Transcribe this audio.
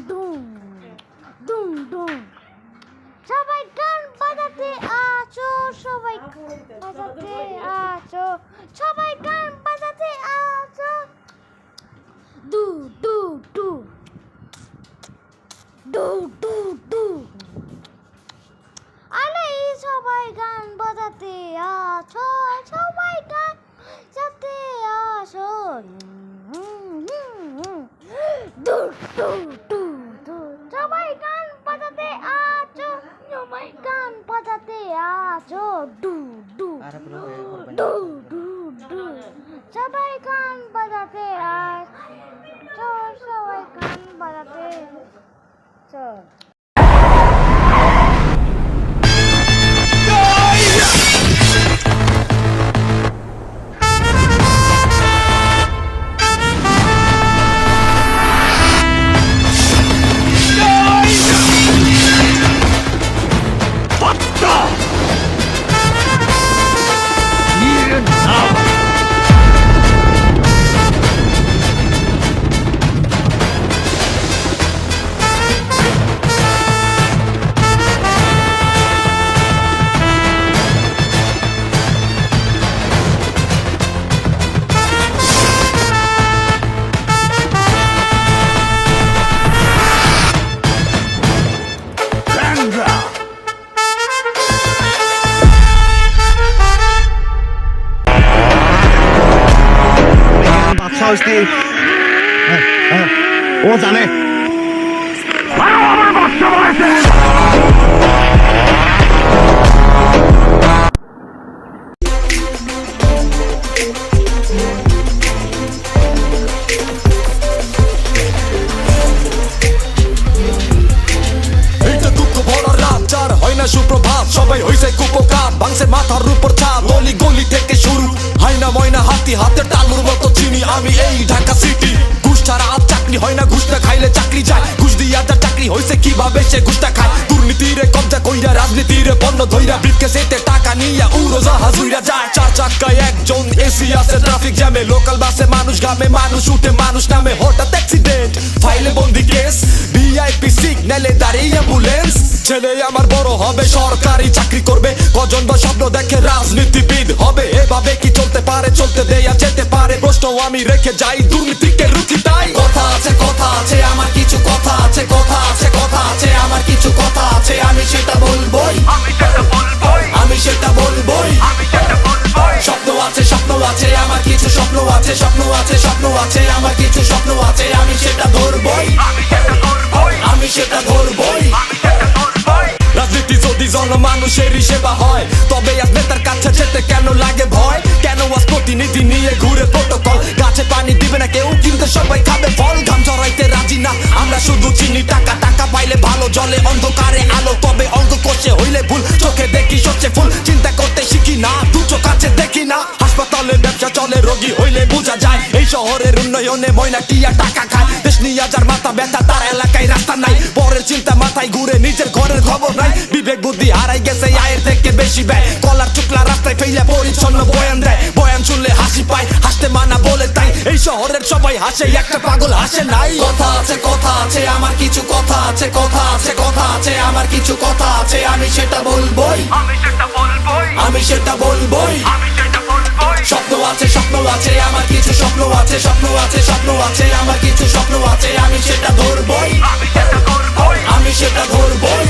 দুম দুম দুম সবাই গান বাজাতে আছো, সবাই বাজাতে আছো, সবাই গান বাজাতে আছো। দু দু দু দু দু দু আরে সবাই গান বাজাতে আছো, সবাই গান বাজাতে আছো। দু দু দু দু সবাই গান বাজাতে আছো, সবাই গান বাজাতে আছো। দু দু দু দু দু সবাই গান বাজাতে আছো, সবাই গান বাজাতে আছো। ও জানে সুপ্রভাত সবাই হইছে কুপকার ভাঙছে মাথার উপর ছাদ গলি গলি থেকে শুরু হাইনা ময়না হাতি হাতে টালুর মতো চিনি আমি এই ঢাকা সিটি ঘুষ ছাড়া আর চাকরি হয় না ঘুষ না খাইলে চাকরি যায় ঘুষ দিয়া যা চাকরি হইছে কিভাবে সে ঘুষটা খায় দুর্নীতিরে কবজা কইরা রাজনীতিরে পণ্য ধইরা ব্রিফকেসেতে টাকা নিয়া উড়োজাহাজ উইরা যায় চার চাক্কায় একজন এসি আছে ট্রাফিক জ্যামে লোকাল বাসে মানুষ গামে মানুষ উঠে মানুষ নামে হঠাৎ অ্যাক্সিডেন্ট ফাইলে বন্দি কেস ভিআইপি সিগন্যালে দাঁড়িয়ে অ্যাম্বুলেন্স ছেলে আমার বড় হবে সরকারি চাকরি করবে কজন বা স্বপ্ন দেখে রাজনীতিবিদ হবে এভাবে কি চলতে পারে চলতে দেয়া যেতে পারে প্রশ্ন আমি রেখে যাই দুর্নীতিকে রুখি তাই কথা আছে আমার কিছু কথা আছে কথা আছে কথা আছে আমার কিছু কথা আছে আমি সেটা বলবোই আমি সেটা বলবোই স্বপ্ন আছে আমার কিছু স্বপ্ন আছে স্বপ্ন আছে স্বপ্ন আছে আমার কিছু স্বপ্ন আছে আমি সেটা ধরবোই আমি সেটা ধরবোই রাজনীতি যদি জনমানুষেরই সেবা হয় তবে আজ নেতার কাছে যেতে কেন লাগে ভয় কেন আজ প্রতিনিধি নিয়ে ঘুরে প্রটোকল গাছে পানি দিবে না কেউ কিন্তু সবাই খাবে ফল ঘাম ঝরাইতে রাজি না আমরা শুধু চিনি টাকা টাকা পাইলে ভালো জলে অন্ধকারে আলো তবে অঙ্ক কষে হইলে ভুল চোখে দেখি সবচেয়ে ফুল চিন্তা করতে শিখি না দু চোখ আছে দেখি না হাসপাতালে ব্যবসা চলে রোগী হইলে বোঝা যায় এই শহরের উন্নয়নে ময়না টিয়া টাকা খায় দেশ নিয়ে যার মাথা ব্যথা তার এলাকায় রাস্তা নাই পরের চিন্তা মাথায় ঘুরে নিজের ঘরের খবর নাই বিবেক বুদ্ধি হারাই গেছে আয়ের থেকে বেশি ব্যয় কলার চুকলা রাস্তায় ফেলে পরিচ্ছন্ন বয়ান দেয় বয়ান শুনলে হাসি পায় হাসতে মানা বলে তাই এই শহরের সবাই হাসে একটা পাগল হাসে নাই কথা আছে আমার কিছু কথা আছে কথা আছে কথা আছে আমার কিছু কথা আছে আমি সেটা বলবোই আমি সেটা বলবোই স্বপ্ন আছে আমার কিছু স্বপ্ন আছে স্বপ্ন আছে স্বপ্ন আছে আমার কিছু স্বপ্ন আছে আমি সেটা ধরবোই আমি সেটা ধরবোই